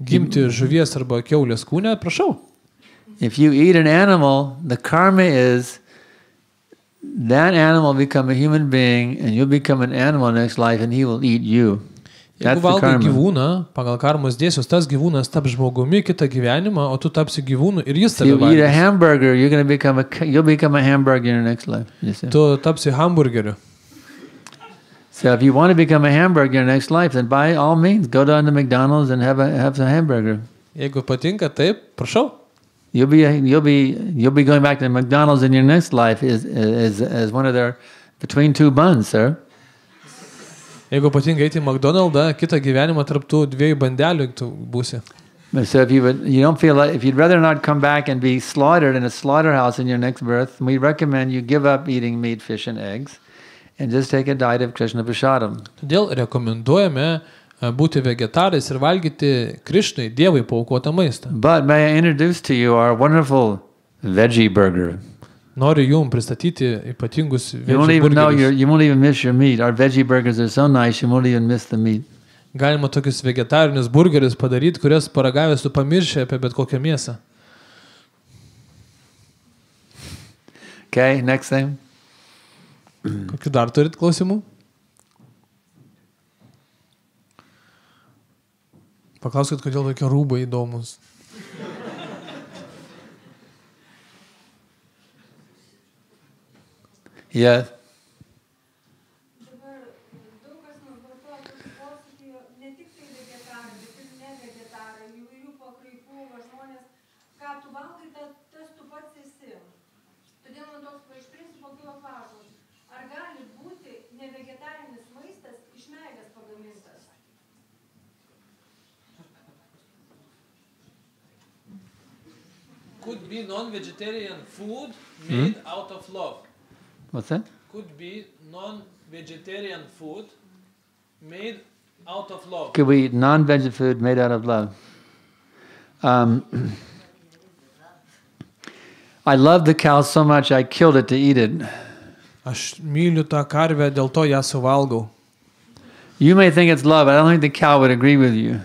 gimti žuvies arba kiaulės kūne, prašau. If you eat an animal, the karma is that animal become a human being, and you'll become an animal next life, and he will eat you. That's Jeigu the valgai karma. gyvūną, pagal karmos dėsnius, tas gyvūnas taps žmogumi kitą gyvenimą, o tu tapsi gyvūnu ir jis If tave you eat a valgys. hamburger, you'll become a hamburger in your next life. You see? Tu tapsi hamburgeriu. So if you want to become a hamburger in your next life, then by all means, go down to McDonald's and have a hamburger. Jeigu patinka, taip, prašau. You'll be going back to McDonald's in your next life as one of their between two buns, sir. Jeigu patinka eiti į McDonald'ą, kitą gyvenimą tarp tų dviejų bandelių tu būsi. So if you'd rather not come back and be slaughtered in a slaughterhouse in your next birth, we recommend you give up eating meat, fish, and eggs, and just take a diet of Krishna prasadam. Todėl rekomenduojame būti vegetarais ir valgyti Krishnai, Dievui paaukotą maistą. But may I introduce to you our wonderful veggie burger? Noriu jums pristatyti ypatingus You won't even know burgerius. you won't even miss your meat. Our veggie burgers are so nice, you won't even miss the meat. Galima tokius vegetarinius burgerius padaryti, kurias paragavęs tu pamiršė apie bet kokią mėsą. Okay, next thing. Kokių dar turit klausimų? Paklauskit, kodėl tokie rūbai įdomus. Yeah. Dabar daug kas naudoja tokį posakį, ne tik tai vegetarai, bet ir ne vegetarai, įvairių pakraipų, va žmonės, ką tu valgai, tas tu pats esi. Todėl man toks iš principo kilo klausimas, ar gali būti nevegetarinis maistas iš meilės pagamintas? Could be non-vegetarian food made out of love. What's that? Could be non-vegetarian food made out of love. Could we eat non-veg food made out of love? I love the cow so much I killed it to eat it. Aš myliu tą karvę, dėl to ją suvalgau. You may think it's love. I don't think the cow would agree with you.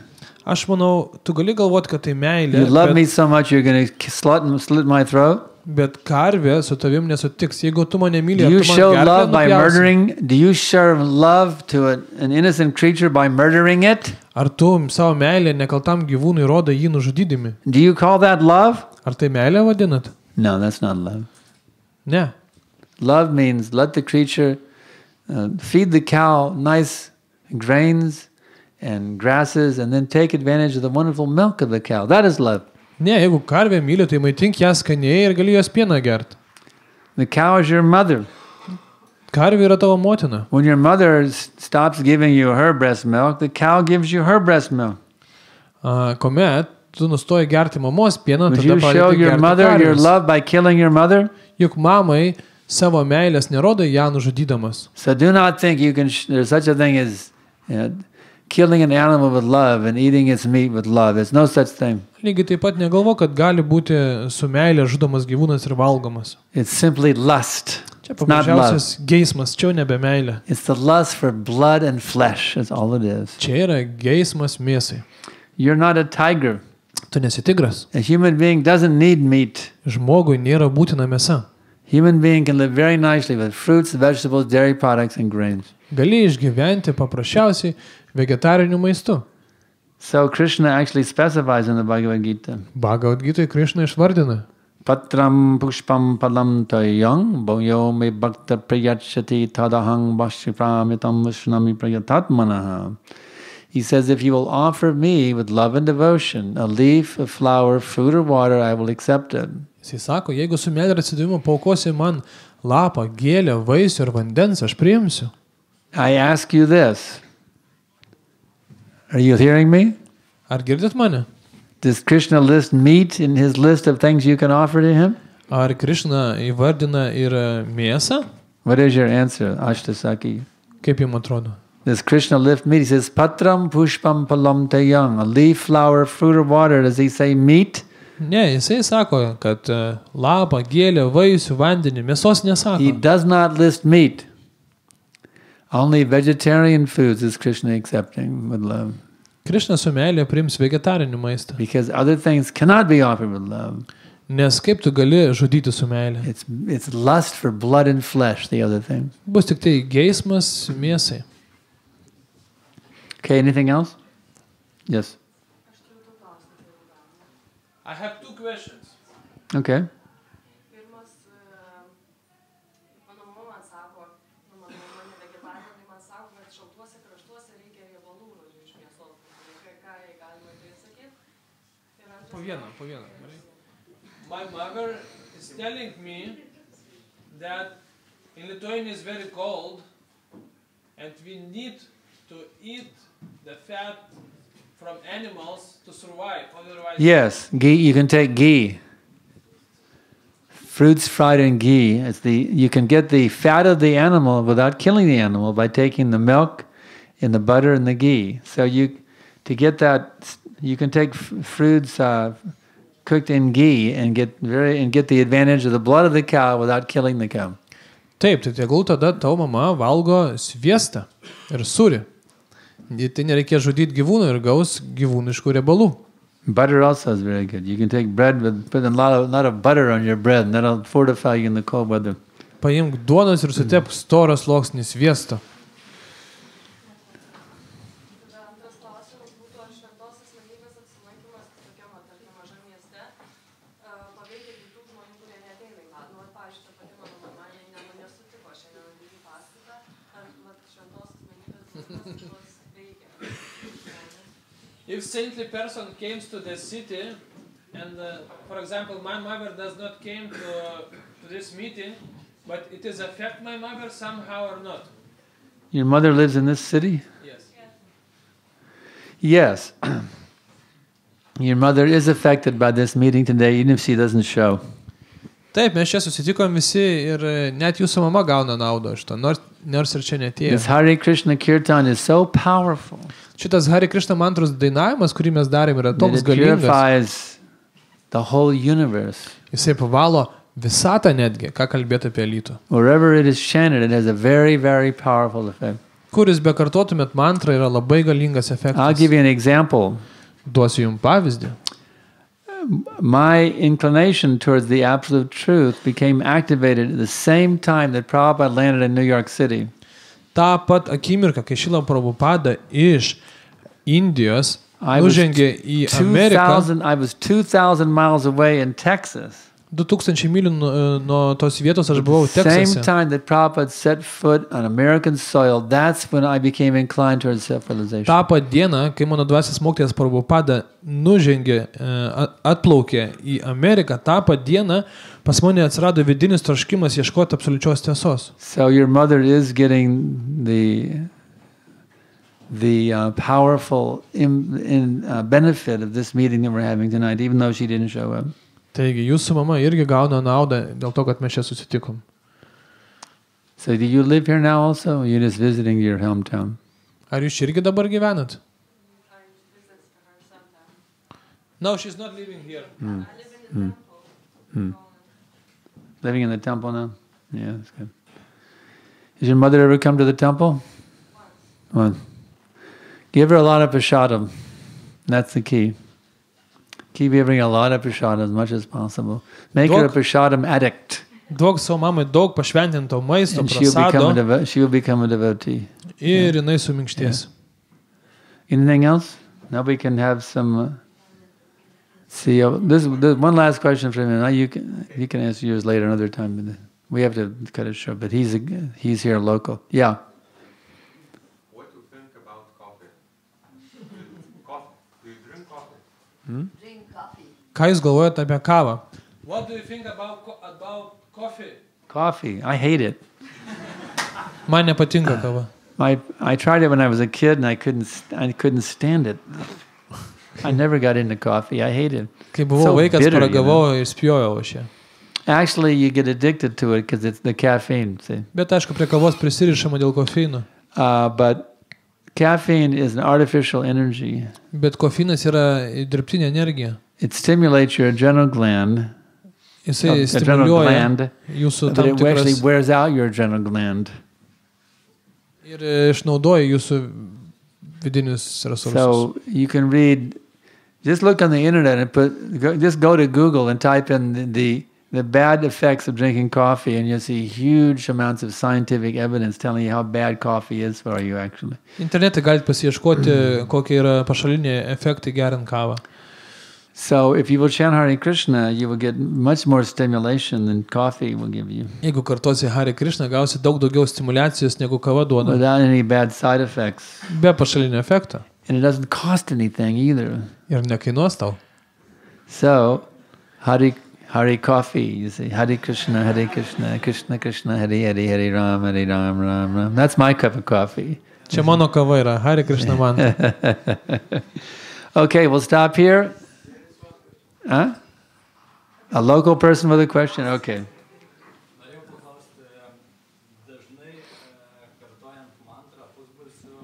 Aš manau, tu gali galvoti, kad tai meilė, You love me so much you're going to slit my throat. bet karvė su tavim nesutiks. Jeigu tu mane myli, Do you show love by nupjausi. murdering? Do you show love to an innocent creature by murdering it? Ar tu savo meilę nekaltam gyvūnui rodo jį nužudydami? Do you call that love? Ar tai meilė vadinat? No, that's not love. Ne. Love means let the creature feed the cow nice grains and grasses and then take advantage of the wonderful milk of the cow. That is love. Ne, jeigu karvė myli, tai maitink ją skaniai ir gali jos pieną gerti. The cow is your mother. Karvė yra tavo motina. When your mother stops giving you her breast milk, the cow gives you her breast milk. Kuomet tu nustoji gerti mamos pieną, Would tada you show pradedi your gerti mother your karvės. love by killing your mother? Juk mamai savo meilės nerodo ją nužudydamas. So do not think you can. There's such a thing as killing an animal with love and eating its meat with love. There's no such thing. Lygiai taip pat negalvo, kad gali būti su meilė žudomas gyvūnas ir valgomas. It's simply lust. Čia Čia It's not paprasčiausias geismas, čia jau nebe meilė. It's the lust for blood and flesh. That's all it is. Čia yra geismas mėsai. You're not a tiger. Tu nesi tigras. A human being doesn't need meat. Žmogui nėra būtina mėsa. Human being can live very nicely with fruits, vegetables, dairy products, and grains. Gali išgyventi paprasčiausiai vegetariniu maistu. So Krishna actually specifies in the Bhagavad Gita. Bhagavad Gita Krishna išvardina. Patram pushpam palam toyang bhoyo me bhakta prayachati tadahang bhashipramitam vishnami prayatatmanaha. He says, if you will offer me with love and devotion a leaf, a flower, fruit or water, I will accept it. Jis sako, jeigu su meilė ir atsidavimu paukosi man lapą, gėlę, vaisių ir vandens, aš priimsiu. I ask you this. Are you hearing me? Ar girdit mane? Does Krishna list meat in his list of things you can offer to him? Ar Krishna įvardina ir mėsą? What is your answer, Ashtasaki? Kaip jums atrodo? Does Krishna lift meat? He says, Patram pushpam palam tayang. A leaf, flower, fruit or water. Does he say meat? Ne, jisai sako, kad lapą, gėlę, vaisių, vandenį, mėsos He nesako. does not list meat. Only vegetarian foods is Krishna accepting with love. Krishna su meilė priims vegetarinį maistą. Because other things cannot be offered with love. Nes kaip tu gali žudyti su meilė? It's lust for blood and flesh, the other things. Bus tik tai geismas mėsai. Okay, anything else? Yes. Aš turiu du klausimus, jeigu galima. I have two questions. Okay. Pirmas, mano mama man sako, mano mama ne vegetarė, tai man sako, kad šaltuose kraštuose reikia riebalų, žodžiu, iš mėsos. Ką jai galima tai atsakyti? Ir antras- Po vieną. My mother is telling me that in Lithuania is very cold and we need to eat the fat from animals to survive. Otherwise, Yes, ghee. You can take ghee. Fruits fried in ghee. You can get the fat of the animal without killing the animal by taking the milk and the butter and the ghee. So to get that, you can take fruits cooked in ghee and get the advantage of the blood of the cow without killing the cow. taip, tai tegul tada tavo mama valgo sviestą ir sūrį. Tai nereikia žudyti gyvūnų ir gaus gyvūniškų riebalų. Butter also is very good. You can take bread put a lot of butter on your bread, and that'll fortify you in the cold weather. Paimk duonos ir sutepk storą sluoksnį sviesto. Tada antras klausimas būtų, ar šventos asmenybės apsilankymas tokiam, tarkim, mažam mieste paveikia kitų žmonių, kurie neateina į tą. Nu, pavyzdžiui, ta pati mano mama, jei mane sutiko šiandien į pastatą, ar šventos asmenybės juos veikia. If saintly person comes to the city and for example my mother does not came to this meeting, but it is affect my mother somehow or not? Your mother lives in this city? Yes. Yes. Your mother is affected by this meeting today, even if she doesn't show. Taip, mes čia susitikom visi ir net jūsų mama gauna naudą iš to, nors ir čia netėjo. This Hare Krishna Kirtan is so powerful Šitas Hare Krishna mantros dainavimas, kurį mes darėm, yra that toks it galingas. purifies the whole universe. Jisai pavalo visatą netgi, ką kalbėti apie Alytų. Wherever it is chanted, it has a very, very powerful effect. Kuris bekartotumėt mantrą, yra labai galingas I'll efektas. give you an example. Duosiu jums pavyzdį. My inclination towards the absolute truth became activated at the same time that Prabhupada landed in New York City. Ta pat akimirka, kai Šrila Prabhupada iš Indijos nužengė į Ameriką, I was 2,000 miles away in Texas. 2000 mylių nuo tos vietos aš buvau Same Teksase. time that Prabhupada set foot on American soil, that's when I became inclined towards self-realization. Ta pat diena, kai mano dvasios mokytojas Prabhupada nužengė, atplaukė į Ameriką, ta pat diena pas mane atsirado vidinis troškimas ieškoti absoliučios tiesos. So your mother is getting the powerful benefit of this meeting that we're having tonight, even though she didn't show up. Taigi, jūsų mama irgi gauna naudą dėl to, kad mes čia susitikom. So do you live here now also, or you're just visiting your hometown? Ar jūs čia irgi dabar gyvenat? I visit her sometime. No, she's not living here. I live in the temple. Living in the temple now? Yeah, that's good. Did your mother ever come to the temple? Well, give her a lot of prasadam. That's the key. Keep giving a lot of prasadam as much as possible. Make her a prasadam addict. Duok savo mamai daug pašventinto maisto, And prasado she will become a devotee. ir jinai suminkštės. Anything else? Now we can have some... see, this one last question from him. Now you can answer yours later another time. But we have to cut it short. But he's here local. Yeah. What do you think about coffee? Coffee. Do you drink coffee? Drink coffee. Ką jūs galvojate apie kavą? What do you think about coffee? Coffee. I hate it. Man nepatinka kava. I tried it when I was a kid and I couldn't stand it. I never got into coffee. I hate it. Kai buvau So vaikas, bitter, paragavau ir spjojau aš ją. Actually, you get addicted to it because it's the caffeine. See, Bet aišku, prie kavos prisirišama dėl kofeino. but caffeine is an artificial energy. Bet kofeinas yra dirbtinė energija. It stimulates your adrenal gland. Jisai Adrenal stimuliuoja gland. jūsų But tam it actually tikras wears out your adrenal gland. ir išnaudoja jūsų vidinius resursus. So you can read. Just look on the internet and just go to Google and type in the bad effects of drinking coffee, and you'll see huge amounts of scientific evidence telling you how bad coffee is for you, actually. Internete galite pasiieškoti, kokie yra pašaliniai efektai geriant kavą. So if you will chant Hare Krishna, you will get much more stimulation than coffee will give you, Jeigu kartosi Hare Krishna, gausi daug daugiau stimulacijos negu kava duoda. without any bad side effects. Be pašalinio efekto. And it doesn't cost anything either. Ir nekainuos tau. So, Hare Coffee, you say, Hare Krishna, Krishna Krishna, Hare Hare, Hare Ram, Ram Ram. That's my cup of coffee. Čia mano kava yra, Hare Krishna man. Okay, we'll stop here. Huh? A local person with a question? Okay. Norėjau paklausti, dažnai kartojant mantrą pusbalsiu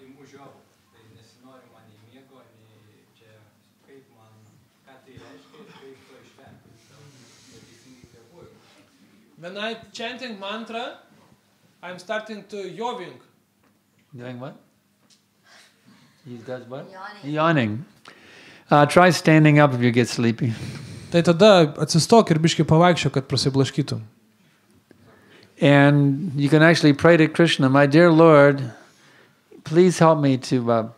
imu žiovą. Tai nesinori man nei miego, nei čia kaip man, ką tai reiškia ir kaip to išvengti. Neteisingai kvėpuoju. When I chanting mantra, I'm starting to yawing. Doing what? He does what? Yawning. Yawning. Try standing up if you get sleepy. Tai tada atsistok ir biškai pavaikščio, kad prasiblaškytum. And you can actually pray to Krishna, my dear Lord, please help me to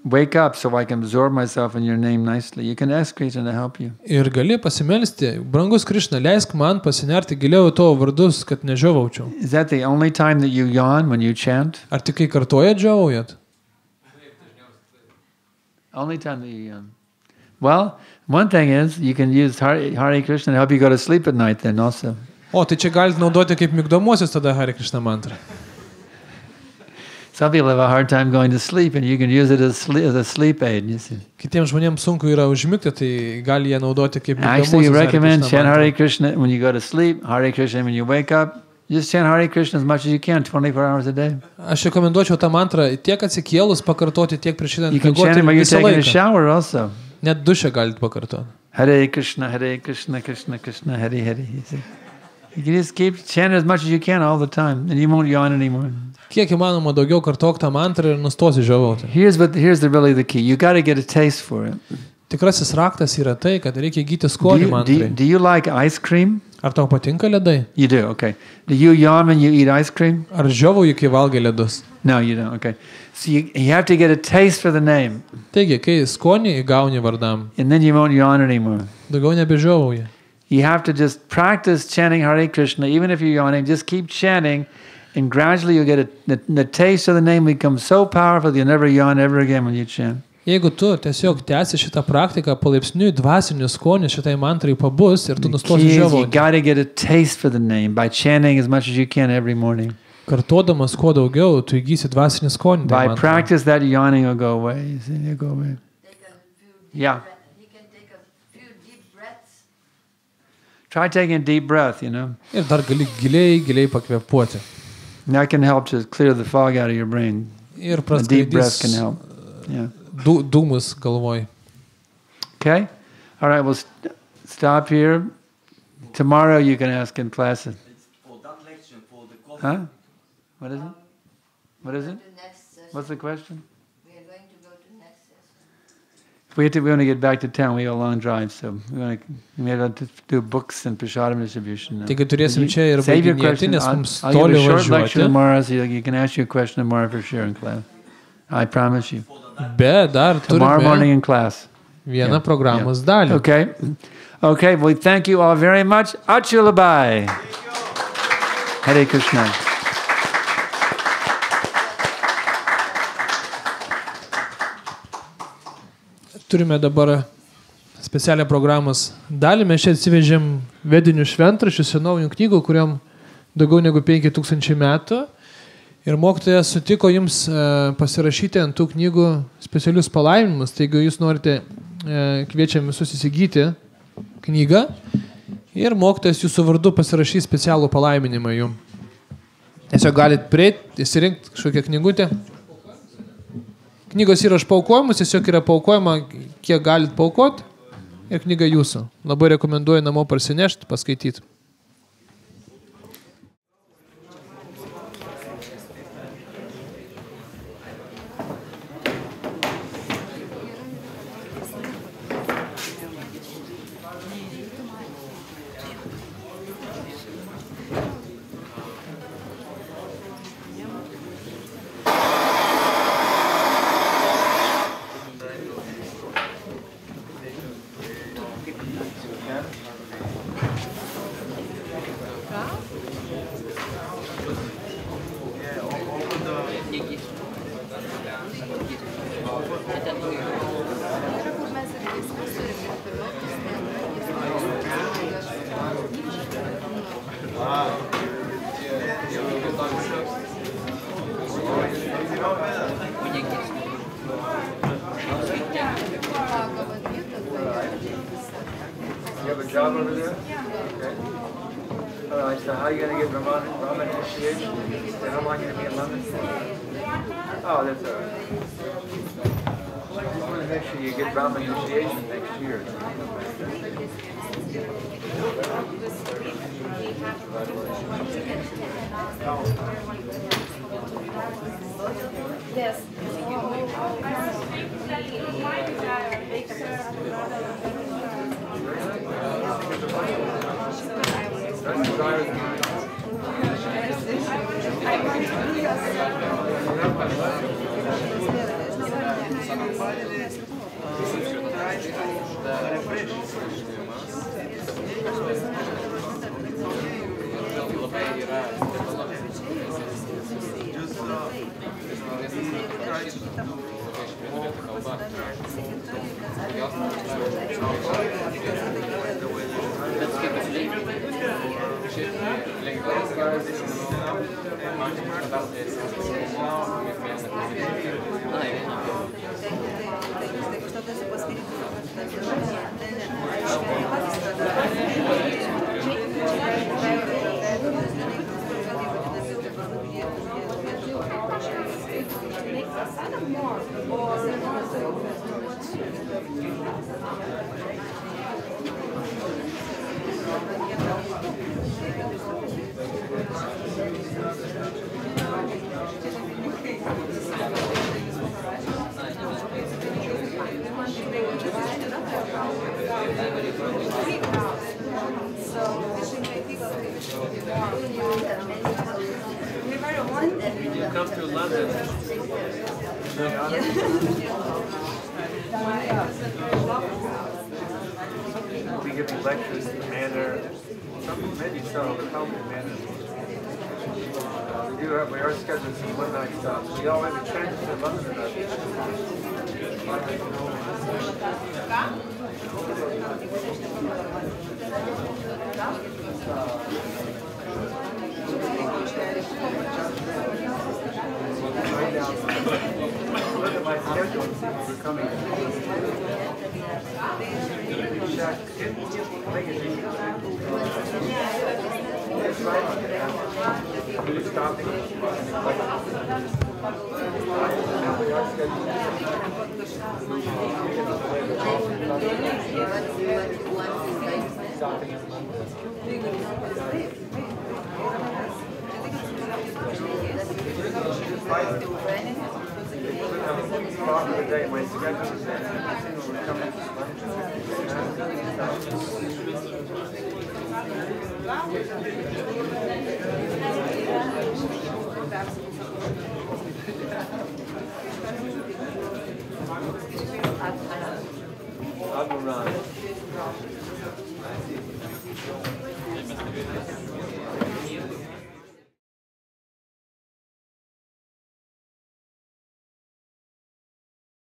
wake up so I can absorb myself in your name nicely. You can ask Krishna to help you. Ir gali pasimelsti, brangus Krishna, leisk man pasinerti giliau į tavo vardus, kad nežiovaučiau. Is that the only time that you yawn when you chant? Ar tik kai kartojat žiovaujat? Only time that you yawn. Well, one thing is you can use Hare Krishna to help you go to sleep at night then also. O, tai čia galite naudoti kaip migdomosios tada Hare Krishna mantrą. Some people have a hard time going to sleep and you can use it as a sleep aid. You see. Kitiems žmonėms sunku yra užmigti, tai gali jie naudoti kaip Actually, migdomosios Hare recommend Krishna chant Hare mantrą. Krishna when you go to sleep, Hare Krishna when you wake up. Just chant Hare Krishna as much as you can, 24 hours a day. Aš rekomenduočiau tą mantrą tiek atsikėlus pakartoti, tiek prieš You einant can chant it while miegoti you're visą taking a laiką. shower also. Net duše galite pakartoti. Hare Krishna, Krishna Krishna, Hare Hare. You see. You can just keep chanting as much as you can all the time, and you won't yawn anymore. Kiek įmanoma daugiau kartok tą mantrą ir nustosi žiovauti. Here's really the key. You got to get a taste for it. Tikrasis raktas yra tai, kad reikia įgyti skonį mantrai. Do you like ice cream? Ar tau patinka ledai? You do, okay. Do you yawn when you eat ice cream? Ar žiovauji, kai valgai ledus? No, you don't, okay. So you have to get a taste for the name, Taigi, kai skonį įgauni vardam, and then you won't yawn anymore. daugiau nebežiovauji. You have to just practice chanting Hare Krishna, even if you're yawning, just keep chanting, and gradually you get the taste of the name becomes so powerful that you'll never yawn ever again when you chant. Jeigu tu tiesiog tęsi šitą praktiką, palaipsniui dvasinių skonių šitai mantrai pabus ir tu nustosi Key is you žiovauti. got to get a taste for the name by chanting as much as you can every morning. Kartodamas kuo daugiau, tu įgysi dvasinį skonį. tai By mantrai. practice, that yawning will go away. You see, it'll go away. Take a few deep Yeah. He can take a few deep breaths. Try taking a deep breath, you know. Ir dar gali giliai pakvėpuoti. That can help to clear the fog out of your brain. Ir A deep breath can praskraidys help. Yeah. dūmus galvoj. Okay? All right, we'll stop here. Tomorrow you can ask in class. For that lecture, for the coffee Huh? What is it? What is it? To next session. What's the question? We are going to go to next session. We want to get back to town. We have a long drive, so we have to do books and prasadam distribution now. Taigi turėsim čia ir Save your baiginėti, question. nes mums I'll give toli a short lecture važiuoti. tomorrow, so you can ask your question tomorrow for sure in class. I promise you. Bet dar Tomorrow morning turime in class. vieną programos dalį. Okay. Okay, well, thank you all very much. Achulabai. Hare Krishna. Turime dabar specialią programos dalį. Mes čia atsivežėm vedinių šventraščių, senovinių knygų, kuriam daugiau negu 5000 metų. Ir mokytojas sutiko jums pasirašyti ant tų knygų specialius palaiminimus. Taigi jūs norite, kviečiam visus įsigyti knygą ir mokytojas jūsų vardu pasirašys specialų palaiminimą jums. Tiesiog galit prieiti, įsirinkti kažkokią knygutę. Knygos yra užpaukojimus, tiesiog yra paukojama, kiek galit paukoti ir knyga jūsų. Labai rekomenduoju namo parsinešti, paskaityti. You have a job over there? Okay. All right, so how are you going to get Brahman initiation? They don't want you to be in London? Oh, that's all right. I want to make sure you get Brahman initiation next year. Yes. You come to London. We give you lectures in Mandarin. Maybe so, but probably in Mandarin. We are scheduling some one-night stops. You already changed to London or Look at my schedule. We're coming. Check. Make it easy. It's right. We're stopping. We are scheduled. Admiral.